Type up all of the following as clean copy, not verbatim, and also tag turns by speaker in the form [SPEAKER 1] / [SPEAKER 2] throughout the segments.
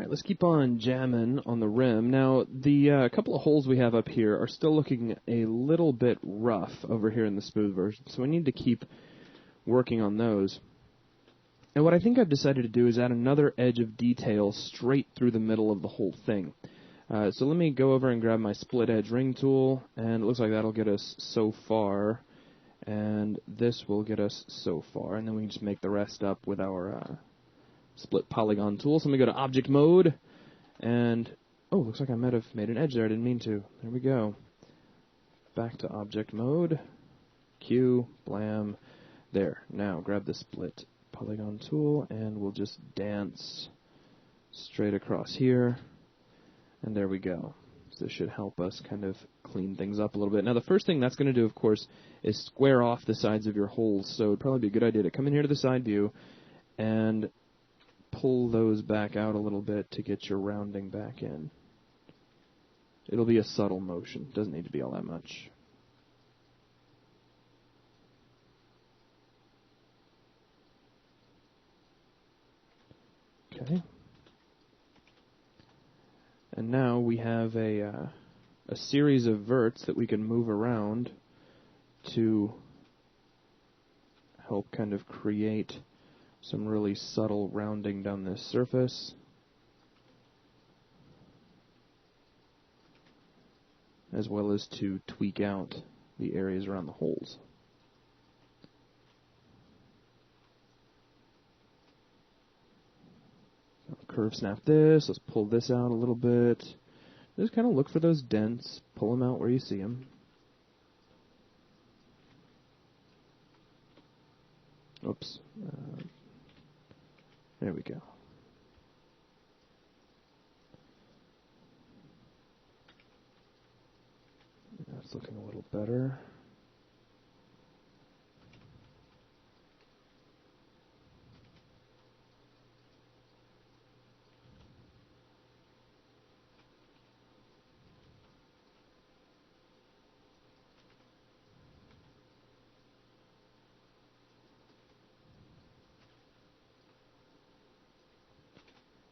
[SPEAKER 1] All right, let's keep on jamming on the rim. Now, the couple of holes we have up here are still looking a little bit rough over here in the smooth version, so we need to keep working on those. And what I think I've decided to do is add another edge of detail straight through the middle of the whole thing. So let me go over and grab my split edge ring tool, and it looks like that'll get us so far, and this will get us so far, and then we can just make the rest up with our split polygon tool. So I'm going to go to object mode, and oh, looks like I might have made an edge there. I didn't mean to. There we go. Back to object mode. Q, blam. There. Now grab the split polygon tool, and we'll just dance straight across here, and there we go. So this should help us kind of clean things up a little bit. Now the first thing that's going to do, of course, is square off the sides of your holes. So it'd probably be a good idea to come in here to the side view and pull those back out a little bit to get your rounding back in. It'll be a subtle motion. Doesn't need to be all that much. Okay. And now we have a series of verts that we can move around to help kind of create some really subtle rounding down this surface. As well as to tweak out the areas around the holes. So curve snap this, let's pull this out a little bit. Just kind of look for those dents, pull them out where you see them. Oops. There we go. That's looking a little better.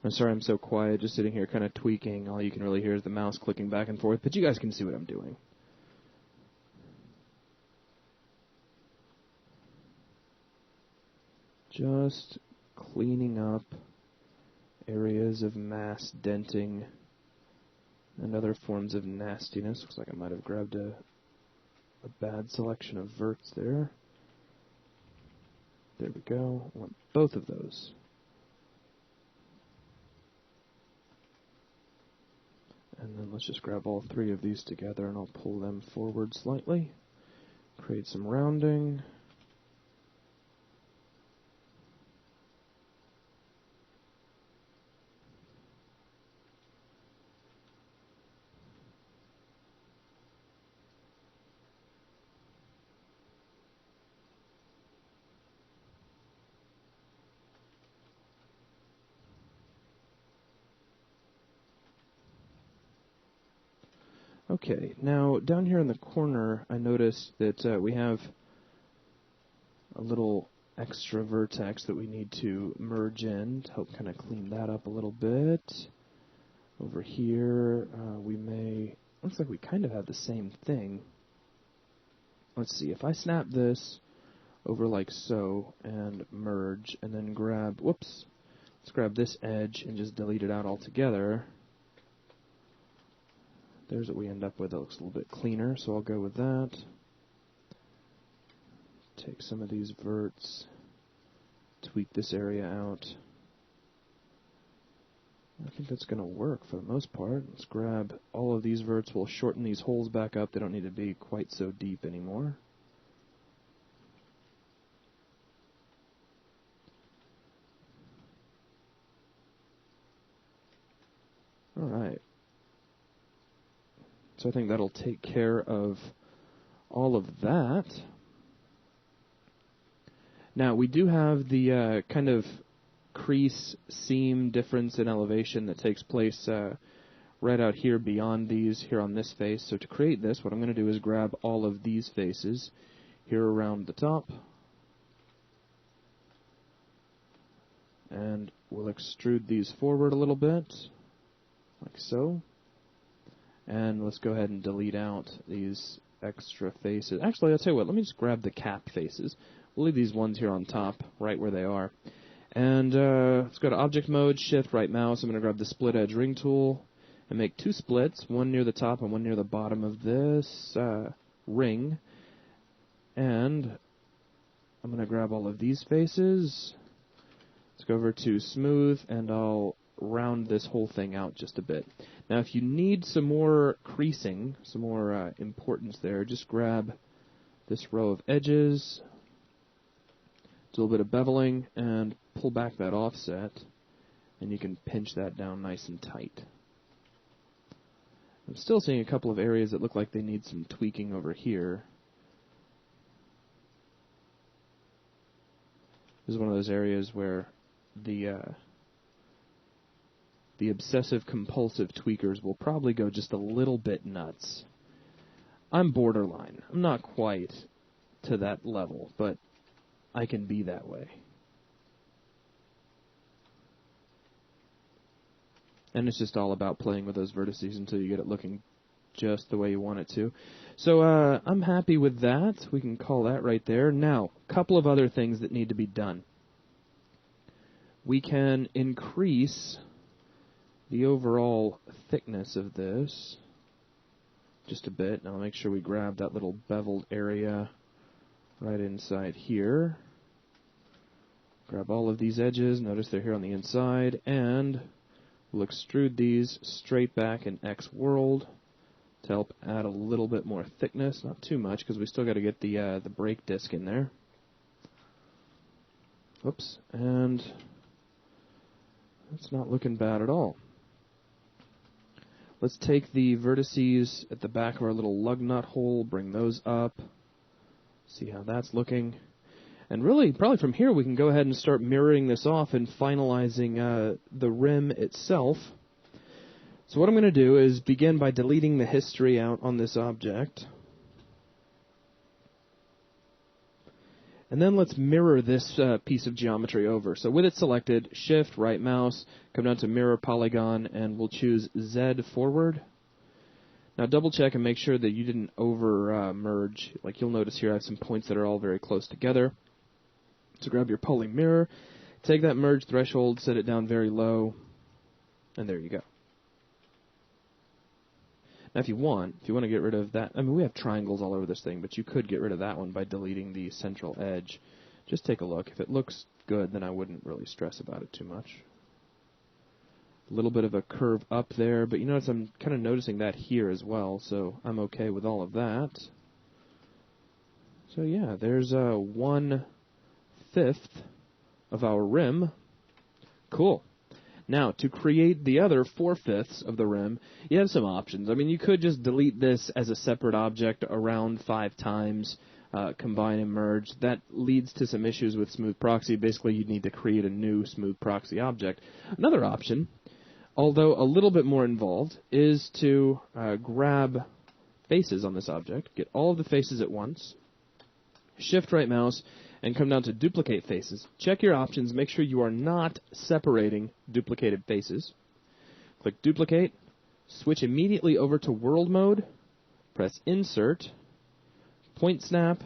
[SPEAKER 1] I'm sorry I'm so quiet, just sitting here kind of tweaking. All you can really hear is the mouse clicking back and forth, but you guys can see what I'm doing. Just cleaning up areas of mass denting and other forms of nastiness. Looks like I might have grabbed a bad selection of verts there. There we go. I want both of those. And then let's just grab all three of these together, and I'll pull them forward slightly. Create some rounding. Okay, now down here in the corner, I noticed that we have a little extra vertex that we need to merge in to help kind of clean that up a little bit. Over here, looks like we kind of have the same thing. Let's see, if I snap this over like so and merge and then let's grab this edge and just delete it out altogether. There's what we end up with. That looks a little bit cleaner, so I'll go with that. Take some of these verts, tweak this area out. I think that's going to work for the most part. Let's grab all of these verts. We'll shorten these holes back up. They don't need to be quite so deep anymore. All right. So I think that'll take care of all of that. Now, we do have the kind of crease seam difference in elevation that takes place right out here beyond these here on this face. So to create this, what I'm going to do is grab all of these faces here around the top and we'll extrude these forward a little bit, like so. And let's go ahead and delete out these extra faces. Actually, I'll tell you what, let me just grab the cap faces. We'll leave these ones here on top, right where they are. And let's go to Object Mode, Shift, right mouse. I'm going to grab the Split Edge Ring tool and make two splits, one near the top and one near the bottom of this ring. And I'm going to grab all of these faces. Let's go over to Smooth, and I'll round this whole thing out just a bit. Now, if you need some more creasing, some more importance there, just grab this row of edges, do a little bit of beveling, and pull back that offset, and you can pinch that down nice and tight. I'm still seeing a couple of areas that look like they need some tweaking over here. This is one of those areas where the obsessive-compulsive tweakers will probably go just a little bit nuts. I'm borderline. I'm not quite to that level, but I can be that way. And it's just all about playing with those vertices until you get it looking just the way you want it to. So I'm happy with that. We can call that right there. Now, a couple of other things that need to be done. We can increase the overall thickness of this just a bit. Now, make sure we grab that little beveled area right inside here. Grab all of these edges. Notice they're here on the inside. And we'll extrude these straight back in X world to help add a little bit more thickness. Not too much, because we still got to get the brake disc in there. Oops. And it's not looking bad at all. Let's take the vertices at the back of our little lug nut hole, bring those up, see how that's looking. And really, probably from here, we can go ahead and start mirroring this off and finalizing the rim itself. So what I'm going to do is begin by deleting the history out on this object. And then let's mirror this piece of geometry over. So with it selected, Shift, right mouse, come down to Mirror Polygon, and we'll choose Z forward. Now double check and make sure that you didn't over merge. Like you'll notice here I have some points that are all very close together. So grab your poly mirror, take that merge threshold, set it down very low, and there you go. Now, if you want to get rid of that, I mean, we have triangles all over this thing, but you could get rid of that one by deleting the central edge. Just take a look. If it looks good, then I wouldn't really stress about it too much. A little bit of a curve up there, but you notice I'm kind of noticing that here as well, so I'm okay with all of that. So yeah, there's 1/5 of our rim. Cool. Now, to create the other 4/5 of the rim, you have some options. I mean, you could just delete this as a separate object around 5 times, combine and merge. That leads to some issues with Smooth Proxy. Basically, you'd need to create a new Smooth Proxy object. Another option, although a little bit more involved, is to grab faces on this object, get all of the faces at once, Shift right mouse, and come down to Duplicate Faces. Check your options. Make sure you are not separating duplicated faces. Click Duplicate. Switch immediately over to World Mode. Press Insert. Point Snap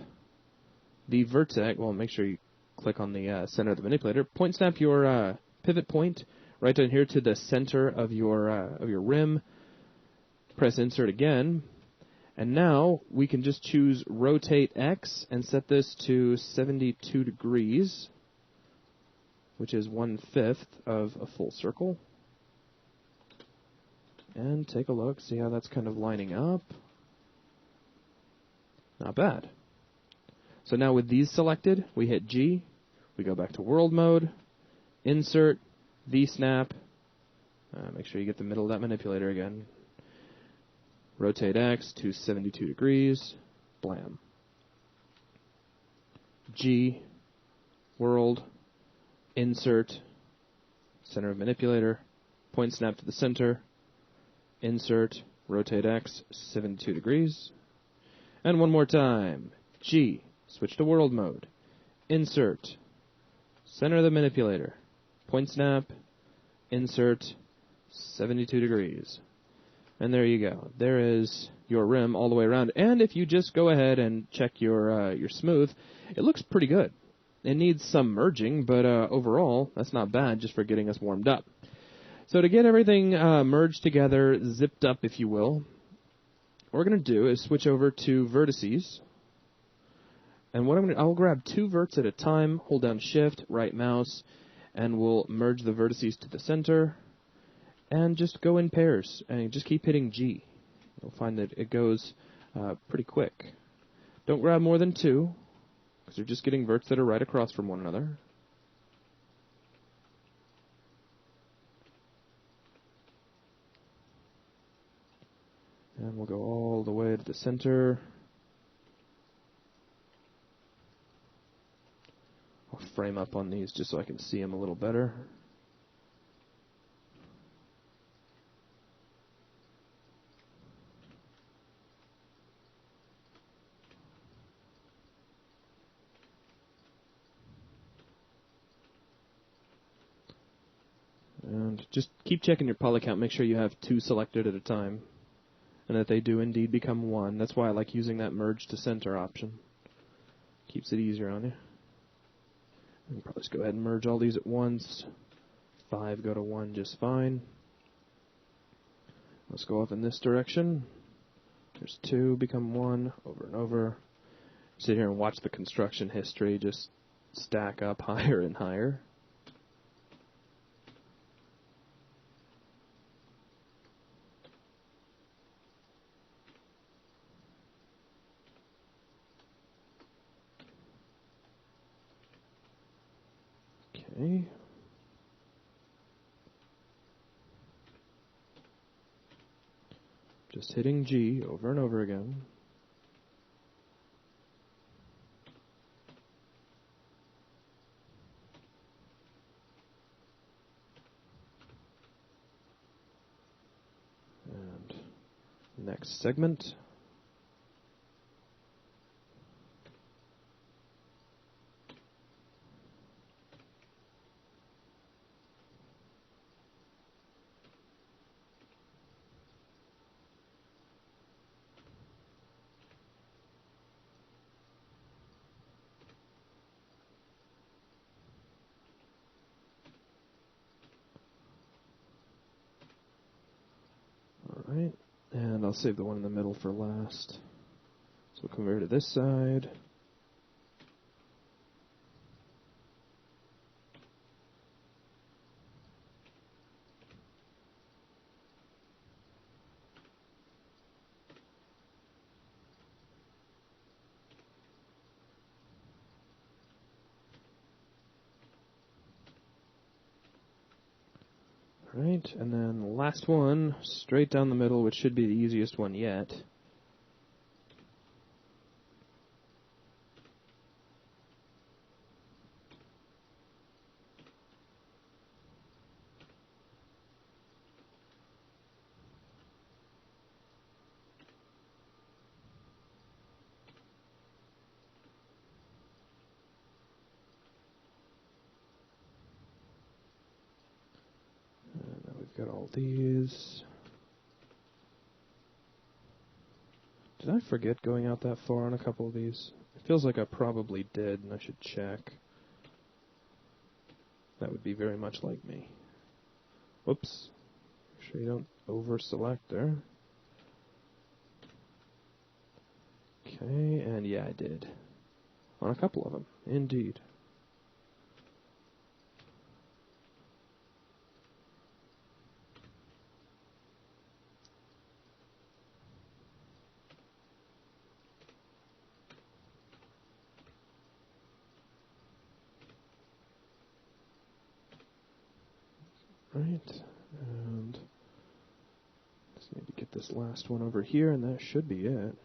[SPEAKER 1] the vertex. Well, make sure you click on the center of the manipulator. Point Snap your pivot point right down here to the center of your rim. Press Insert again. And now we can just choose Rotate X and set this to 72 degrees, which is 1/5 of a full circle. And take a look, see how that's kind of lining up. Not bad. So now with these selected, we hit G, we go back to World Mode, Insert, V-Snap, make sure you get the middle of that manipulator again. Rotate X to 72 degrees, blam. G, World, Insert, center of manipulator, point snap to the center, Insert, Rotate X, 72 degrees. And one more time, G, switch to World Mode, Insert, center of the manipulator, point snap, insert, 72 degrees. And there you go. There is your rim all the way around. And if you just go ahead and check your smooth, it looks pretty good. It needs some merging, but overall, that's not bad just for getting us warmed up. So to get everything merged together, zipped up, if you will, what we're going to do is switch over to vertices. And what I'll grab 2 verts at a time, hold down Shift, right mouse, and we'll merge the vertices to the center. And just go in pairs, and just keep hitting G. You'll find that it goes pretty quick. Don't grab more than 2, because you're just getting verts that are right across from one another. And we'll go all the way to the center. I'll frame up on these just so I can see them a little better. And just keep checking your poly count. Make sure you have 2 selected at a time, and that they do indeed become 1. That's why I like using that merge to center option. Keeps it easier on you. And probably just go ahead and merge all these at once. 5 go to 1 just fine. Let's go off in this direction. There's 2 become 1 over and over. Sit here and watch the construction history just stack up higher and higher. Okay. Just hitting G over and over again. And next segment. Alright, and I'll save the one in the middle for last. So we'll come over to this side. Alright, and then the last one, straight down the middle, which should be the easiest one yet. Got all these. Did I forget going out that far on a couple of these? It feels like I probably did, and I should check. That would be very much like me. Whoops. Make sure you don't over-select there. Okay, and yeah, I did. On a couple of them, indeed. Right, and just need to get this last one over here, and that should be it.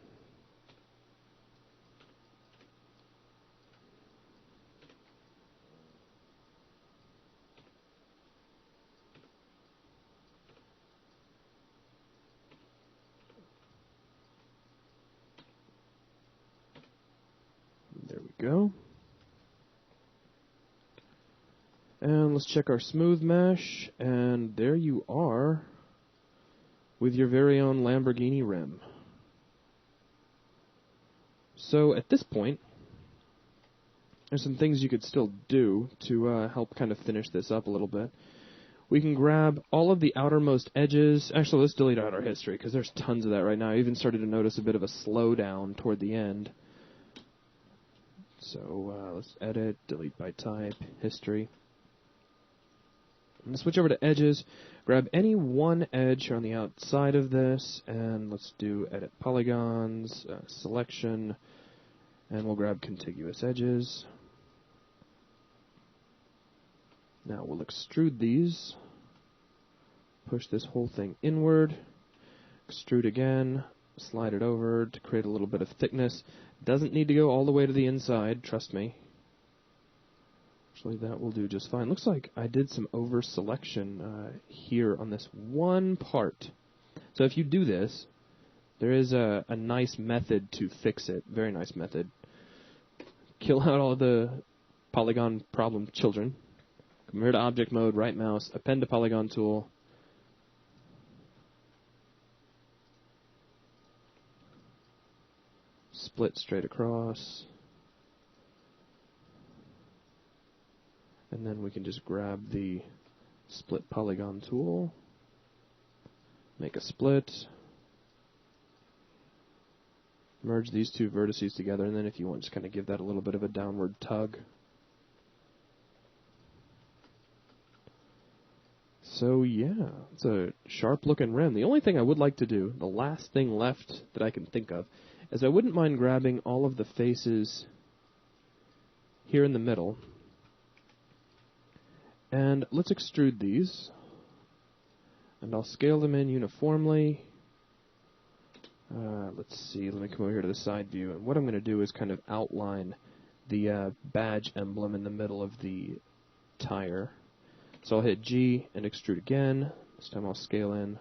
[SPEAKER 1] There we go. And let's check our smooth mesh, and there you are with your very own Lamborghini rim. So at this point, there's some things you could still do to help kind of finish this up a little bit. We can grab all of the outermost edges. Actually, let's delete out our history, because there's tons of that right now. I even started to notice a bit of a slowdown toward the end. So let's edit, delete by type, history. I'm going to switch over to edges, grab any one edge on the outside of this, and let's do edit polygons, selection, and we'll grab contiguous edges. Now we'll extrude these, push this whole thing inward, extrude again, slide it over to create a little bit of thickness. Doesn't need to go all the way to the inside, trust me. Actually, that will do just fine. Looks like I did some over selection here on this one part. So if you do this, there is a nice method to fix it. Very nice method. Kill out all the polygon problem children. Come here to object mode, right mouse, append to polygon tool. Split straight across. And then we can just grab the split polygon tool, make a split, merge these two vertices together, and then if you want, just kind of give that a little bit of a downward tug. So yeah, it's a sharp-looking rim. The only thing I would like to do, the last thing left that I can think of, is I wouldn't mind grabbing all of the faces here in the middle. And let's extrude these. And I'll scale them in uniformly. Let's see, let me come over here to the side view. And what I'm going to do is kind of outline the badge emblem in the middle of the tire. So I'll hit G and extrude again. This time I'll scale in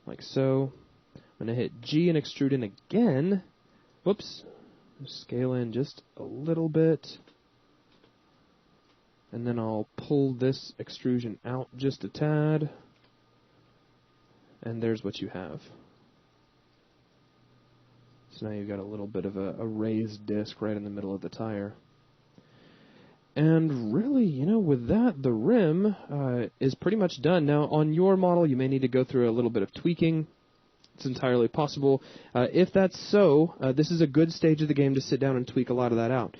[SPEAKER 1] like so. I'm going to hit G and extrude in again. Whoops. Scale in just a little bit. And then I'll pull this extrusion out just a tad. And there's what you have. So now you've got a little bit of a raised disc right in the middle of the tire. And really, you know, with that, the rim is pretty much done. Now, on your model, you may need to go through a little bit of tweaking. It's entirely possible. If that's so, this is a good stage of the game to sit down and tweak a lot of that out.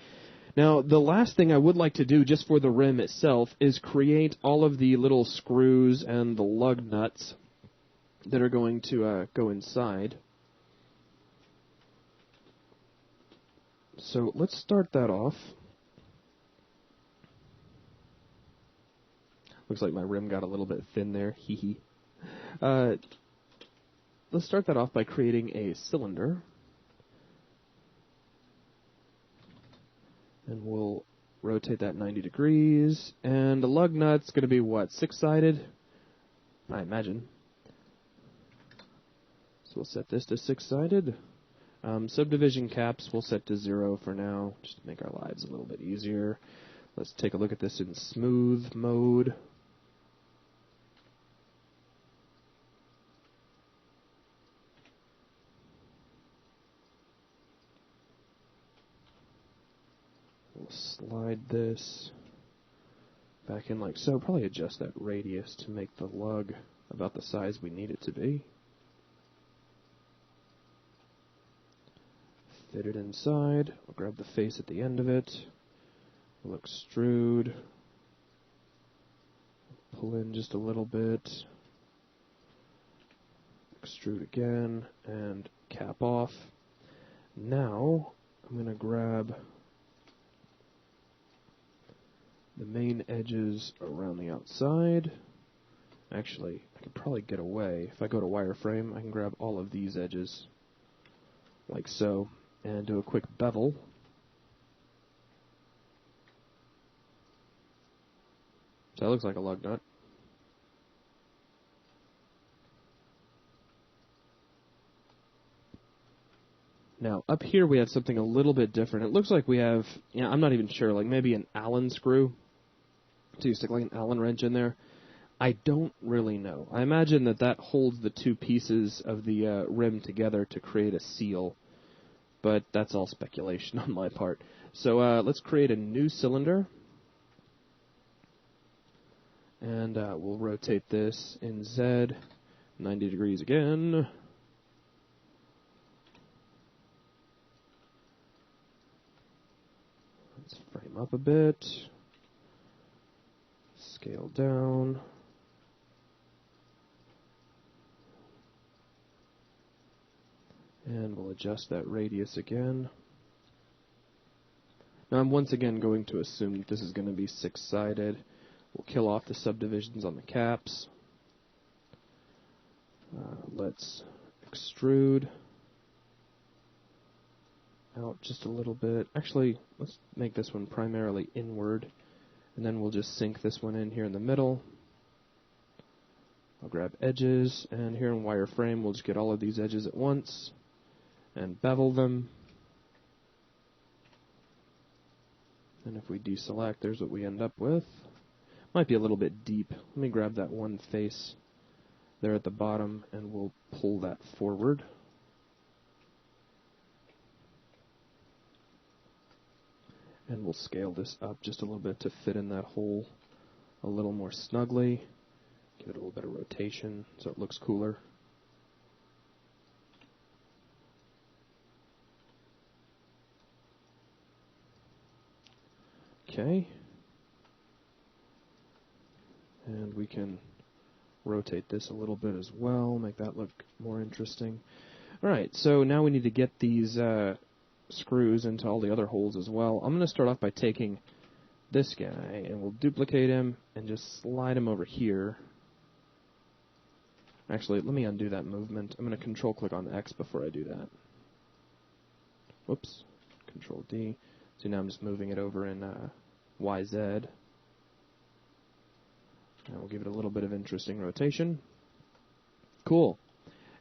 [SPEAKER 1] Now, the last thing I would like to do just for the rim itself is create all of the little screws and the lug nuts that are going to go inside. So let's start that off. Looks like my rim got a little bit thin there. Hee hee. Let's start that off by creating a cylinder. And we'll rotate that 90 degrees. And the lug nut's going to be what? 6-sided? I imagine. So we'll set this to 6-sided. Subdivision caps we'll set to 0 for now, just to make our lives a little bit easier. Let's take a look at this in smooth mode. We'll slide this back in like so. Probably adjust that radius to make the lug about the size we need it to be. Fit it inside. We'll grab the face at the end of it. We'll extrude. Pull in just a little bit. Extrude again and cap off. Now I'm going to grab the main edges around the outside. Actually, I could probably get away. If I go to wireframe, I can grab all of these edges like so. And do a quick bevel. So that looks like a lug nut. Now, up here we have something a little bit different. It looks like we have, I'm not even sure, like maybe an Allen screw. So you stick like an Allen wrench in there. I don't really know. I imagine that holds the two pieces of the rim together to create a seal, but that's all speculation on my part. So let's create a new cylinder, and we'll rotate this in Z, 90 degrees again. Let's frame up a bit, scale down. And we'll adjust that radius again. Now I'm once again going to assume that this is going to be six-sided. We'll kill off the subdivisions on the caps. Let's extrude out just a little bit. Actually, let's make this one primarily inward, and then we'll just sink this one in here in the middle. I'll grab edges, and here in wireframe we'll just get all of these edges at once and bevel them. And if we deselect, there's what we end up with. Might be a little bit deep. Let me grab that one face there at the bottom, and we'll pull that forward. And we'll scale this up just a little bit to fit in that hole a little more snugly. Give it a little bit of rotation so it looks cooler. Okay. And we can rotate this a little bit as well, make that look more interesting. Alright, so now we need to get these screws into all the other holes as well. I'm going to start off by taking this guy, and we'll duplicate him and just slide him over here. Actually, let me undo that movement. I'm going to control-click on X before I do that. Whoops. Control-D. So now I'm just moving it over in YZ. And we'll give it a little bit of interesting rotation. Cool.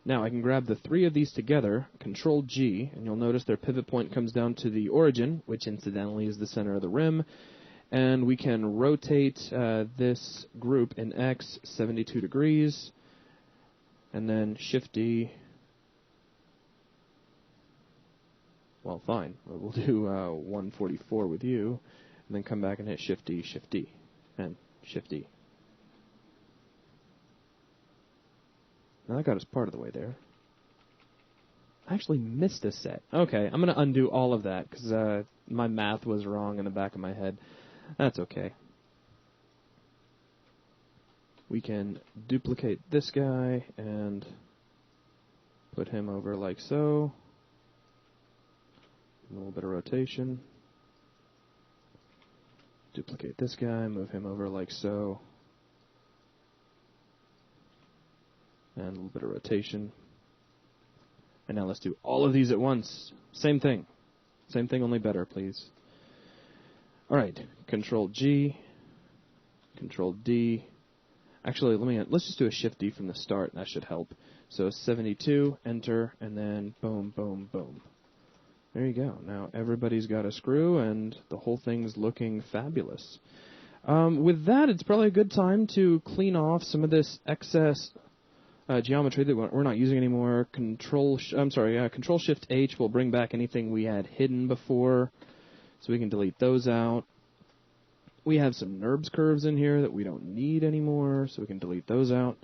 [SPEAKER 1] Now I can grab the three of these together, Control-G, and you'll notice their pivot point comes down to the origin, which incidentally is the center of the rim. And we can rotate this group in X 72 degrees, and then Shift-D. Well, fine. We'll do 144 with you, and then come back and hit Shift-D, Shift-D, and Shift-D. Now that got us part of the way there. I actually missed a set. Okay, I'm going to undo all of that, because my math was wrong in the back of my head. That's okay. We can duplicate this guy and put him over like so. A little bit of rotation. Duplicate this guy, move him over like so. And a little bit of rotation. And now let's do all of these at once. Same thing. Same thing, only better, please. Alright, Control-G, Control-D. Actually, let's just do a Shift-D from the start. That should help. So 72, enter, and then boom, boom, boom. There you go. Now everybody's got a screw, and the whole thing's looking fabulous. With that, it's probably a good time to clean off some of this excess geometry that we're not using anymore. Control-Shift-H will bring back anything we had hidden before, so we can delete those out. We have some NURBS curves in here that we don't need anymore, so we can delete those out.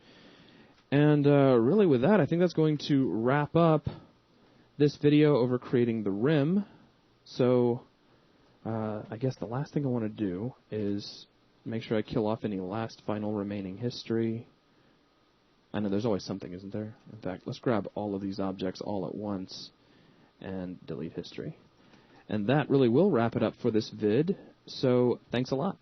[SPEAKER 1] And really with that, I think that's going to wrap up this video over creating the rim. So I guess the last thing I want to do is make sure I kill off any last final remaining history. I know there's always something, isn't there? In fact, let's grab all of these objects all at once and delete history. And that really will wrap it up for this vid. So thanks a lot.